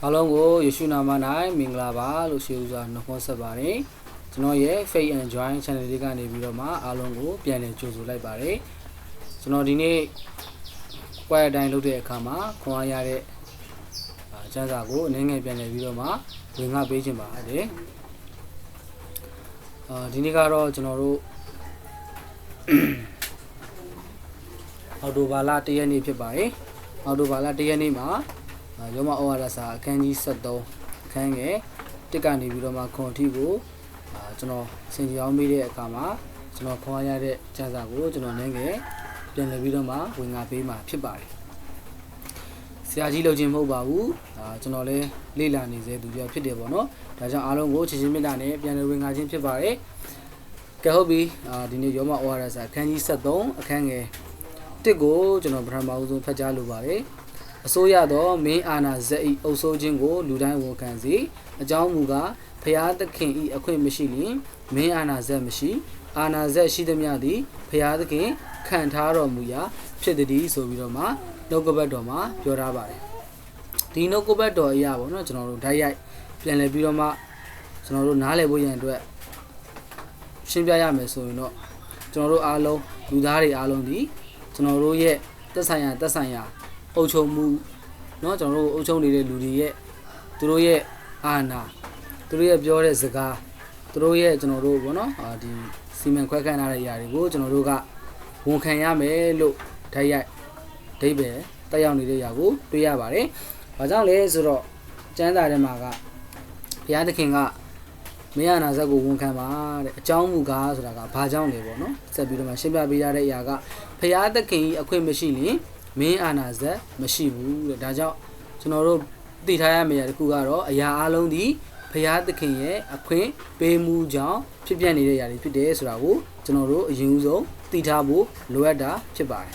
အားလုံးကိုယေရှုနာမ၌မင်္ဂလာပါလို့ရှေးဥစွာနှုတ်ဆက်ပါတယ်ကျွန်တော်ရဲ့ Faith and Joy Channel လေးကနေပြီးတော့မှအားလုံးကိုပြန်လည်ကြိုဆိုလိုက်ပါတယ်ကျွန်တော်ဒီနေ့ကွာရတိုင်းလုပ်တဲ့အခါမှာခွန်အားရတဲ့ကျမ်းစာကိုအနေငယ်ပြန်လည်ပြီးတော့မှဝင်ငါပေးခြင်းပါတယ်ဒီနေ့ကတော့ကျွန်တော်တို့အော်တိုဘာလ1ရက်နေ့ဖြစ်ပါတယ်အော်တိုဘာလ1ရက်နေ့မှာရောမဩဝါဒစာအခန်းကြီး73အခန်းငယ်1ကနေပြီးတော့မှခွန်ထီကိုကျွန်တော်ဆင်ခြင်အောင်ပေးတဲ့အခါမှာကျွန်တော်ခွန်အားရတဲ့ကျမ်းစာကိုကျွန်တော်အနေငယ်ပြန်လည်ပြီးတော့မှဝင်ငါပေးမှာဖြစ်ပါတယ်ဆရာကြီးလုပ်ခြင်းမဟုတ်ပါဘူးကျွန်တော်လည်းလေ့လာနေစေသူပြောဖြစ်တယ်ပေါ့နော်ဒါကြောင့်အားလုံးကိုချစ်ချင်းမေတ္တာနဲ့ပြန်လည်ဝင်ငါခြင်းဖြစ်ပါတယ်ကဲဟုတ်ပြီဒီနေ့ရောမဩဝါဒစာအခန်းကြီး73အခန်းငယ်1ကိုကျွန်တော်ပထမဦးဆုံးဖတ်ကြားလိုပါတယ်အစိုးရသောမင်းအာဏာဇက်၏အုပ်စိုးခြင်းကိုလူတိုင်းဝန်ခံစေအကြောင်းမူကားဖျားသခင်၏အခွင့်မရှိလျင်မင်းအာဏာဇက်မရှိအာဏာဇက်ရှိသည်များသည်ဖျားသခင်ခံထားတော်မူရာဖြစ်သည်ဆိုပြီးတော့မှနှုတ်ကပတ်တော်မှာပြောထားပါတယ်ဒီနှုတ်ကပတ်တော်အရာပေါ့နော်ကျွန်တော်တို့ဓာတ်ရိုက်ပြန်လည်ပြီးတော့မှကျွန်တော်တို့နားလည်ဖို့ရန်အတွက်ရှင်းပြရမယ်ဆိုရင်တော့ကျွန်တော်တို့အားလုံးလူသားတွေအားလုံးဒီကျွန်တော်တို့ရဲ့သက်ဆိုင်ရာအုပ်ချုပ်မှုเนาะကျွန်တော်တို့အုပ်ချုပ်နေတဲ့လူတွေရဲ့သူတို့ရဲ့အာဏာသူတို့ရဲ့ပြောတဲ့စကားသူတို့ရဲ့ကျွန်တော်တို့ဘောနော်ဒီစီမံခွဲခန့်ထားတဲ့အရာတွေကိုကျွန်တော်တို့ကဝန်ခံရမယ်လို့ဓာတ်ရိုက်အဓိပ္ပာယ်တက်ရောက်နေတဲ့အရာကိုတွေ့ရပါတယ်။ဘာကြောင့်လဲဆိုတော့ကျမ်းစာထဲမှာကဘုရားသခင်ကမင်းအာဏာဇက်ကိုဝန်ခံပါတဲ့အကြောင်းမူကားဆိုတာကဘာကြောင့်လဲပေါ့နော်ဆက်ပြီးတော့မှရှင်းပြပေးရတဲ့အရာကဘုရားသခင်ကြီးအခွင့်မရှိရင်မင်းအာဏာဇက်မရှိဘူးတဲ့ဒါကြောင့်ကျွန်တော်တို့သိထားရမယ့်အရာတစ်ခုကတော့အရာအလုံးဒီဘုရားသခင်ရဲ့အခွင့်ပေးမှုကြောင့်ဖြစ်ပျက်နေတဲ့အရာတွေဖြစ်တယ်ဆိုတာကိုကျွန်တော်တို့အရင်ဆုံးသိထားဖို့လိုအပ်တာဖြစ်ပါတယ်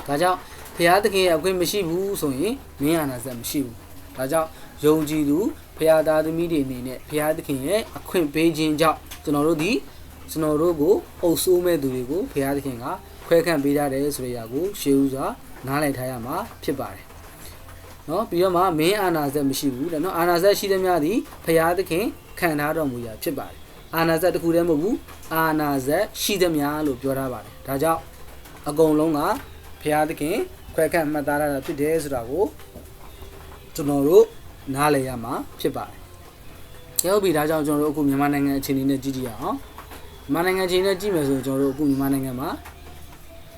ဒါကြောင့်ဘုရားသခင်ရဲ့အခွင့်မရှိဘူးဆိုရင်မင်းအာဏာဇက်မရှိဘူးဒါကြောင့်ယုံကြည်သူဘုရားသားသမီးတွေအနေနဲ့ဘုရားသခင်ရဲ့အခွင့်ပေးခြင်းကြောင့်ကျွန်တော်တို့ကိုအုပ်စိုးမဲ့သူတွေကိုဘုရားသခင်ကခွဲခန့်ပေးရတယ်ဆိုတဲ့အရာကိုရှေးဥစွာနားလည်ထားရမှာဖြစ်ပါတယ်เนาะပြီးတော့မှမင်းအာဏာဇက်မရှိဘူးတဲ့เนาะအာဏာဇက်ရှိသည်များသည်ဘုရားသခင်ခံထားတော်မူရာဖြစ်ပါတယ်အာဏာဇက်တစ်ခုတည်းမဟုတ်ဘူးအာဏာဇက်ရှိသည်များလို့ပြောထားပါတယ်ဒါကြောင့်အကုန်လုံးကဘုရားသခင်ခွဲခန့်မှတ်သားရတာဖြစ်တယ်ဆိုတာကိုကျွန်တော်တို့နားလည်ရမှာဖြစ်ပါတယ်ဟုတ်ပြီဒါကြောင့်ကျွန်တော်တို့အခုမြန်မာနိုင်ငံအခြေအနေနဲ့ကြည့်ကြည့်ရအောင်မြန်မာနိုင်ငံအခြေအနေနဲ့ကြည့်မယ်ဆိုရင်ကျွန်တော်တို့အခုမြန်မာနိုင်ငံမှာ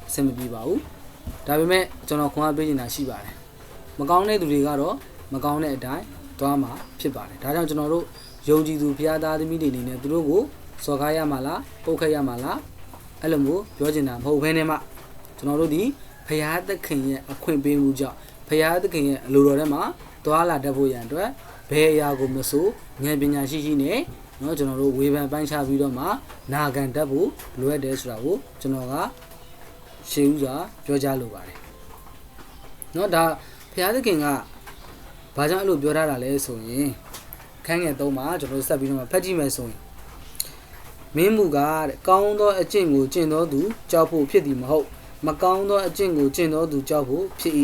အဆင်မပြေပါဘူးဒါပေမဲ့ကျွန်တော်ခွန်အားပေးနေတာရှိပါတယ်မကောင်းတဲ့သူတွေကတော့မကောင်းတဲ့အတိုင်းသွားမှာဖြစ်ပါတယ်ဒါကြောင့်ကျွန်တော်တို့ယုံကြည်သူဘုရားသားသမီးတွေအနေနဲ့သူတို့ကိုစော်ကားရမှာလားပုတ်ခတ်ရမှာလားအဲ့လိုမျိုးပြောချင်တာမဟုတ်ဘဲနဲ့မှကျွန်တော်တို့ဒီဘုရားသခင်ရဲ့အခွင့်ပေးမှုကြောင့်ဘုရားသခင်ရဲ့အလိုတော်ထဲမှာသွားလာတတ်ဖို့ရန်အတွက်ဘယ်အရာကိုမဆိုဉာဏ်ပညာရှိနဲ့เนาะကျွန်တော်တို့ဝေဖန်ပိုင်းခြားပြီးတော့မှနာခံတတ်ဖို့လိုအပ်တယ်ဆိုတာကိုကျွန်တော်ကရှေးဥစွာပြောကြားလိုပါတယ်เนาะဒါဘုရားသခင်ကဘာကြောင့်အဲ့လိုပြောထားတာလဲဆိုရင်ခန်းငယ်3မှာကျွန်တော်ဆက်ပြီးတော့ဖတ်ကြည့်မယ်ဆိုရင်မင်းမူကားတဲ့ကောင်းသောအကျင့်ကိုကျင့်သောသူကြောက်ဖို့ဖြစ်သည်မဟုတ်မကောင်းသောအကျင့်ကိုကျင့်သောသူကြောက်ဖို့ဖြစ်၏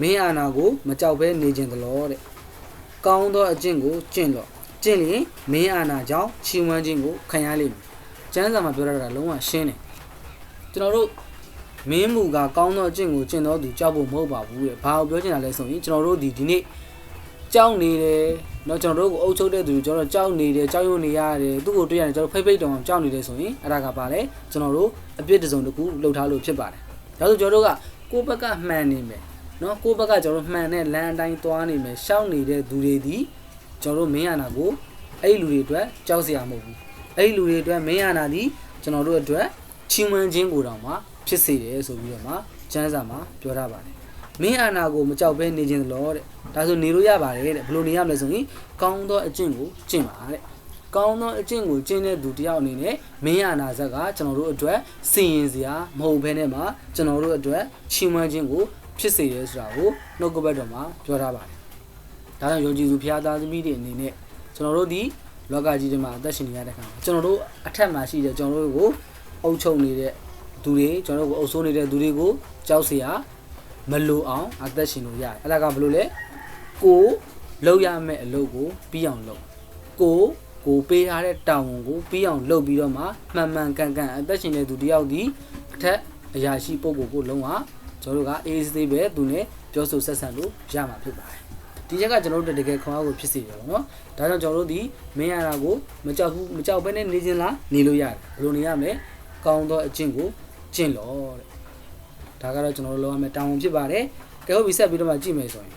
မင်းအာဏာကိုမကြောက်ဘဲနေခြင်းတလို့တဲ့ကောင်းသောအကျင့်ကိုကျင့်လို့ကျင့်ရင်မင်းအာဏာကြောင့်ချီးမွမ်းခြင်းကိုခံရလိမ့်မယ်ကျမ်းစာမှာပြောတာလုံးဝရှင်းတယ်ကျွန်တော်တို့မင်းမူကကောင်းသောအကျင့်ကိုကျင့်သောသူကြောက်ဖို့မဟုတ်ပါဘူးတဲ့ဘာကိုပြောချင်တာလဲဆိုရင်ကျွန်တော်တို့ဒီနေ့ကြောက်နေတယ်เนาะကျွန်တော်တို့ကိုအုပ်ချုပ်တဲ့သူကျွန်တော်ကြောက်နေတယ်ကြောက်ရွံ့နေရတယ်သူ့ကိုတွေ့ရတယ်ကျွန်တော်ဖိတ်တောင်ကြောက်နေတယ်ဆိုရင်အဲ့ဒါကပါလေကျွန်တော်တို့အပြစ်တစုံတစ်ခုလှုပ်ထားလို့ဖြစ်ပါတယ်ဒါဆိုကျွန်တော်တို့ကကိုယ့်ဘက်ကမှန်နေမယ်เนาะကိုယ့်ဘက်ကကျွန်တော်တို့မှန်တဲ့လမ်းအတိုင်းသွားနေမယ်ရှောက်နေတဲ့သူတွေဒီကျွန်တော်တို့မင်းအာဏာကိုအဲ့လူတွေအတွက်ကြောက်စရာမဟုတ်ဘူးအဲ့လူတွေအတွက်မင်းအာဏာဒီကျွန်တော်တို့အတွက်ချီးမွမ်းခြင်းကိုတောင်မှဖြစ်စေတယ်ဆိုပြီးတော့မှကျမ်းစာမှာပြောထားပါတယ်မင်းအာဏာကိုမကြောက်ဘဲနေခြင်းလို့တဲ့ဒါဆိုနေလို့ရပါတယ်တဲ့ဘယ်လိုနေရမလဲဆိုရင်ကောင်းသောအကျင့်ကိုကျင့်ပါတဲ့ကောင်းသောအကျင့်ကိုကျင့်တဲ့သူတယောက်အနေနဲ့မင်းအာဏာဇက်ကကျွန်တော်တို့အတွက်စီရင်စရာမဟုတ်ဘဲနဲ့မှကျွန်တော်တို့အတွက်ချီးမွမ်းခြင်းကိုဖြစ်စေတယ်ဆိုတာကိုနှုတ်ကပတ်တော်မှာပြောထားပါတယ်ဒါကြောင့်ယုံကြည်သူဘုရားသားသမီးတွေအနေနဲ့ကျွန်တော်တို့ဒီလောကကြီးထဲမှာအသက်ရှင်နေရတဲ့အခါမှာကျွန်တော်တို့အထက်မှာရှိတဲ့ကျွန်တော်တို့ကိုအုပ်ချုပ်နေတဲ့သူတွေကျွန်တော်တို့ကိုအုပ်စိုးနေတဲ့သူတွေကိုကြောက်စရာမလိုအောင်အသက်ရှင်လို့ရတယ်အဲ့ဒါကဘယ်လိုလဲကို လောက်ရမယ့်အလုပ်ကိုပြီးအောင်လုပ်ကိုပေးထားတဲ့တာဝန်ကိုပြီးအောင်လုပ်ပြီးတော့မှမှန်မှန်ကန်ကန်အသက်ရှင်တဲ့သူတယောက်ဒီအထက်အရာရှိပုဂ္ဂိုလ်ကိုလုံးဝကျွန်တော်တို့ကအေးစေးပဲသူနဲ့ပြောဆိုဆက်ဆံလို့ရမှာဖြစ်ပါတယ်ဒီချက်ကကျွန်တော်တို့တကယ်ခွန်အားကိုဖြစ်စေတယ်ပေါ့နော်ဒါကြောင့်ကျွန်တော်တို့ဒီမင်းရတာကိုမကြောက်ဘဲနဲ့နေခြင်းလားနေလို့ရတယ်ဘယ်လိုနေရမလဲကောင်းသောအကျင့်ကိုကျင့်လို့တဲ့ဒါကတော့ကျွန်တော်တို့လုပ်ရမယ့်တာဝန်ဖြစ်ပါတယ်ကဲဟုတ်ပြီဆက်ပြီးတော့မှကြည့်မယ်ဆိုရင်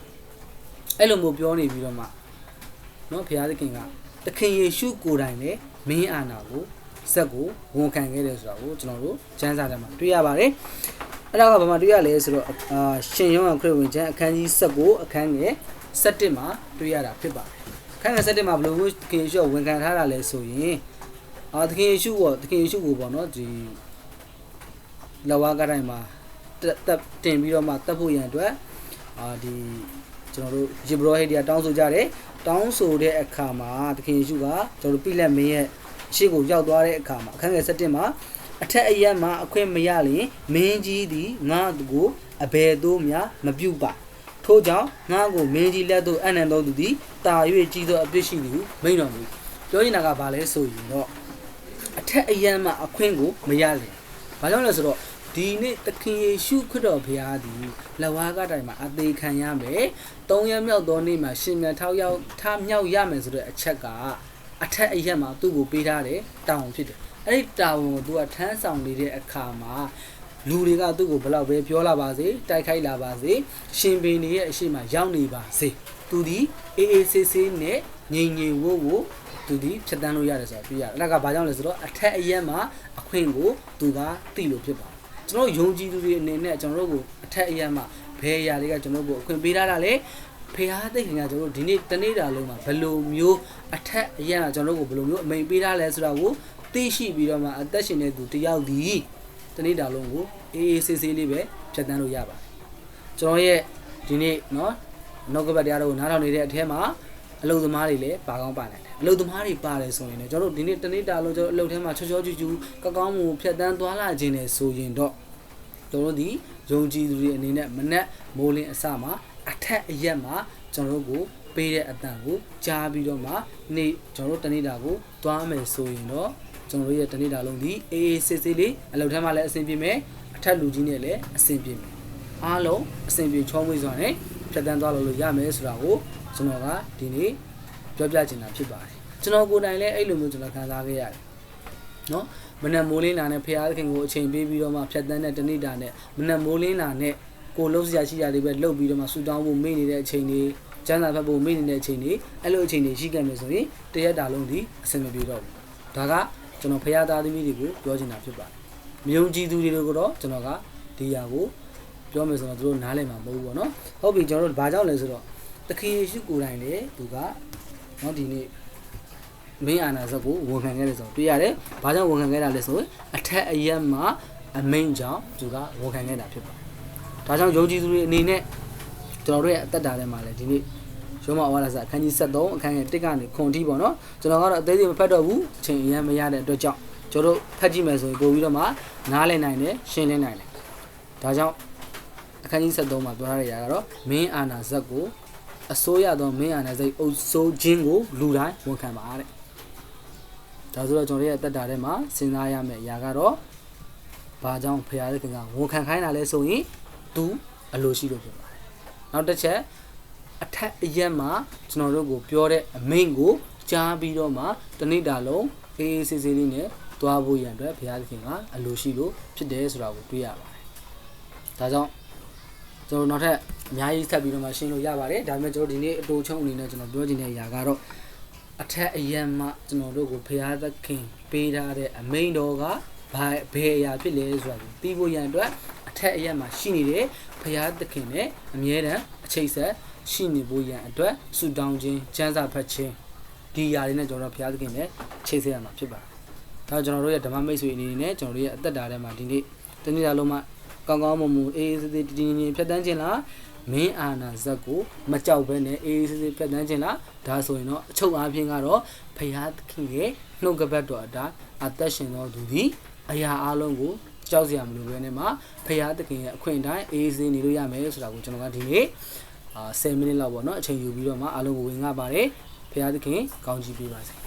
အဲ့လိုမျိုးပြောနေပြီးတော့မှနော်ဘုရားသခင်ကသခင်ယေရှုကိုယ်တိုင်လည်းမင်းအာနာကိုစက်ကိုဝန်ခံခဲ့တယ်ဆိုတာကိုကျွန်တော်တို့ကျမ်းစာထဲမှာတွေ့ရပါတယ်အဲ့ဒါကဘာမှတွေ့ရလဲဆိုတော့ရှင်ယောဟန်ခရစ်ဝင်ကျမ်းအခန်းကြီး19အခန်းငယ်17မှာတွေ့ရတာဖြစ်ပါတယ်အခန်းငယ်17မှာဘယ်လိုမျိုးသခင်ယေရှုဝန်ခံထားတာလဲဆိုရင်သခင်ယေရှုကိုပေါ့နော်ဒီလဝါကတိုင်းမှာတက်တင်ပြီးတော့မှတက်ဖို့ရန်အတွက်ဒီကျွန်တော်တို့ယေဘရဟိတ်တွေကတောင်းဆိုကြတယ်တောင်းဆိုတဲ့အခါမှာသခင်ယေရှုကကျွန်တော်တို့ပြလက်မင်းရဲ့ရှေ့ကိုရောက်သွားတဲ့အခါမှာအခန်းငယ်17မှာအထက်အရက်မှာအခွင့်မရလျင်မင်းကြီးသည်ငါ့ကိုအဘယ်သို့များမပြုတ်ပါထို့ကြောင့်ငါ့ကိုမင်းကြီးလက်သို့အနံ့တော်သူသည်တာ၍ကြီးသောအပြစ်ရှိသည်ဟုမိန့်တော်မူပြောနေတာကဘာလဲဆိုရင်တော့အထက်အရက်မှာအခွင့်ကိုမရလျင်ဘာကြောင့်လဲဆိုတော့ဒီနေ့သခင်ယေရှုခရစ်တော်ဘုရားသည်လက်ဝါးကတိုင်မှာအသေးခံရမယ်၃ရက်မြောက်သောနေ့မှာရှင်မြန်ထောက်ရောက်ထားမြောက်ရမယ်ဆိုတဲ့အချက်ကအထက်အရက်မှာသူ့ကိုပေးထားတဲ့တာဝန်ဖြစ်တယ်အဲ့ဒီတာဝန်ကိုသူကထမ်းဆောင်နေတဲ့အခါမှာလူတွေကသူ့ကိုဘယ်လောက်ပဲပြောလာပါစေတိုက်ခိုက်လာပါစေရှင်ပင်တွေရဲ့အရှိမရောက်နေပါစေသူဒီအေးအေးဆေးဆေးနဲ့ငြိမ်ငြိမ်ဝို့ကိုသူဒီဖြတ်တန်းလို့ရတယ်ဆိုတာတွေ့ရတယ်အဲ့ဒါကဘာကြောင့်လဲဆိုတော့အထက်အရက်မှာအခွင့်ကိုသူကသိလို့ဖြစ်ပါတယ်ကျွန်တော်ယုံကြည်သူတွေအနေနဲ့ကျွန်တော်တို့ကိုအထက်အရက်မှာဘယ်အရာတွေကကျွန်တော်တို့ကိုအခွင့်ပေးထားတာလဲဖះသိခင်ကကျွန်တော်တို့ဒီနေ့တနေ့တာလုံးမှာဘယ်လိုမျိုးအထက်အရန်ကျွန်တော်တို့ကိုဘယ်လိုမျိုးအမိန်ပေးထားလဲဆိုတာကိုသိရှိပြီးတော့မှအသက်ရှင်တဲ့သူတယောက်ဒီတနေ့တာလုံးကိုအေးအေးဆေးဆေးလေးပဲဖြတ်တန်းလို့ရပါတယ်ကျွန်တော်ရဲ့ဒီနေ့เนาะနောက်ကပတ်တရားတော်ကိုနားထောင်နေတဲ့အထက်မှာအလုပ်သမားတွေလည်းပါကောင်းပါနိုင်တယ်အလုပ်သမားတွေပါတယ်ဆိုရင်လည်းကျွန်တော်တို့ဒီနေ့တနေ့တာလုံးကျွန်တော်အလုပ်ထဲမှာချောချောချူချူကောင်းမှုဖြတ်တန်းသွားလာခြင်းနဲ့ဆိုရင်တော့ကျွန်တော်တို့ဒီယုံကြည်သူတွေအနေနဲ့မနဲ့မိုးလင်းအစမှာအထက်အရက်မှာကျွန်တော်တို့ကိုပေးတဲ့အတန်ကိုကြားပြီးတော့မှနေ့ကျွန်တော်တို့တနေ့တာကိုသွားမယ်ဆိုရင်တော့ကျွန်တော်တို့ရဲ့တနေ့တာလုံးဒီအေးအေးဆေးဆေးလေးအလုပ်ထဲမှာလည်းအဆင်ပြေမယ်အထက်လူကြီးနဲ့လည်းအဆင်ပြေမယ်အားလုံးအဆင်ပြေချောမွေ့စွာနဲ့ဖြတ်တန်းသွားလို့ရမယ်ဆိုတာကိုကျွန်တော်ကဒီနေ့ပြောပြချင်တာဖြစ်ပါတယ်ကျွန်တော်ကိုယ်တိုင်လည်းအဲ့လိုမျိုးကျွန်တော်ခံစားခဲ့ရတယ်နော်မနက်မိုးလင်းလာနဲ့ဖခင်သခင်ကိုအချိန်ပေးပြီးတော့မှဖြတ်တန်းတဲ့တနေ့တာနဲ့မနက်မိုးလင်းလာနဲ့ကိုလှုပ်ရှားရှိရတွေပဲလှုပ်ပြီးတော့မှဆူတောင်းဖို့မေ့နေတဲ့အချိန်တွေကျန်းစာဖတ်ဖို့မေ့နေတဲ့အချိန်တွေအဲ့လိုအချိန်တွေရှိခဲ့မယ်ဆိုရင်တရက်တာလုံးဒီအဆင်မပြေတော့ဘူးဒါကကျွန်တော်ဖခင်သားသမီးတွေကိုပြောချင်တာဖြစ်ပါတယ်မယုံကြည်သူတွေကိုတော့ကျွန်တော်ကဒီຢာကိုပြောမယ်ဆိုတော့သူတို့နားလည်မှာမဟုတ်ဘူးပေါ့နော်ဟုတ်ပြီကျွန်တော်တို့ဘာကြောင့်လဲဆိုတော့သခင်ယေရှုကိုယ်တိုင်လေသူကနော်ဒီနေ့မင်းအာနာဇက်ကိုဝန်ခံခဲ့တယ်ဆိုတော့တွေ့ရတယ်ဘာကြောင့်ဝန်ခံခဲ့တာလဲဆိုရင်အထက်အရက်မှာအမိန်ကြောင့်သူကဝန်ခံခဲ့တာဖြစ်ပါတယ်ဒါကြောင့်ယုံကြည်သူတွေအနေနဲ့ကျွန်တော်တို့ရဲ့အသက်တာထဲမှာလည်းဒီနေ့ရုံးမဩဝါဒစာအခန်းကြီး73အခန်းငယ်1ကနေခွန်ထိပေါ့နော်ကျွန်တော်ကတော့အသေးစိတ်မဖတ်တော့ဘူးအချိန်အရင်မရတဲ့အတွက်ကြောင့်ကျွန်တော်တို့ဖတ်ကြည့်မယ်ဆိုရင်ပို့ပြီးတော့မှနားလည်နိုင်တယ်ရှင်းလင်းနိုင်တယ်ဒါကြောင့်အခန်းကြီး73မှာပြောထားတဲ့အရာကတော့မင်းအာနာဇက်ကိုအစိုးရသောမင်းအာနာဇက်အုပ်စိုးခြင်းကိုလူတိုင်းဝန်ခံပါတဲ့ဒါဆိုတော့ကျွန်တော်ရဲ့အသက်တာထဲမှာစဉ်းစားရမယ့်အရာကတော့ဘာကြောင့်ဖခင်သခင်ကဝန်ခံခိုင်းတာလဲဆိုရင်သူအလိုရှိလို့ဖြစ်ပါတယ်နောက်တစ်ချက်အထက်အရက်မှာကျွန်တော်တို့ကိုပြောတဲ့အမိန့်ကိုကြားပြီးတော့မှတနေ့တာလုံးအေးအေးဆေးဆေးလေးနဲ့သွားဖို့ရန်အတွက်ဘုရားသခင်ကအလိုရှိလို့ဖြစ်တယ်ဆိုတာကိုတွေ့ရပါတယ်ဒါကြောင့်ကျွန်တော်နောက်ထပ်အများကြီးဆက်ပြီးတော့မှရှင်းလို့ရပါတယ်ဒါပေမဲ့ကျွန်တော်ဒီနေ့အတူချုံအနေနဲ့ကျွန်တော်ပြောချင်တဲ့အရာကတော့အထက်အရက်မှာကျွန်တော်တို့ကိုဘုရားသခင်ပေးထားတဲ့အမိန့်တော်ကဘယ်အရာဖြစ်လဲဆိုတာကိုသိဖို့ရန်အတွက်အထက်အရက်မှာရှိနေတဲ့ဘုရားသခင်နဲ့အမြဲတမ်းအချိတ်ဆက်ရှိနေဖို့ရန်အတွက်ဆုတောင်းခြင်းကျမ်းစာဖတ်ခြင်းဒီအရာတွေနဲ့ကျွန်တော်တို့ဘုရားသခင်နဲ့ချိတ်ဆက်ရမှာဖြစ်ပါတယ်ဒါကျွန်တော်တို့ရဲ့ဓမ္မမိတ်ဆွေအနေနဲ့ကျွန်တော်တို့ရဲ့အသက်တာထဲမှာဒီနေ့တနေ့တာလုံးမှာကောင်းကောင်းမွန်မွန်အေးအေးဆေးဆေးတည်ငြိမ်ဖြတ်တန်းခြင်းလားမင်းအာနာဇက်ကိုမကြောက်ဘဲနဲ့အေးအေးဆေးဆေးဖြတ်တန်းခြင်းလားဒါဆိုရင်တော့အချုပ်အားဖြင့်ကတော့ဘုရားသခင်ရဲ့နှုတ်ကပတ်တော်အတိုင်းအသက်ရှင်တော်သူသည်အရာအလုံးကိုကြောက်စရာမလိုဘဲနဲ့မှဘုရားသခင်ရဲ့အခွင့်အတိုင်းအေးအေးဆေးနေလို့ရမယ်ဆိုတာကိုကျွန်တော်ကဒီနေ့ 10မိနစ်လောက်ပေါ့နော်အချိန်ယူပြီးတော့မှအားလုံးကိုဝင်ငှပါတယ်ဖခင်သခင်ကောင်းချီးပေးပါစေ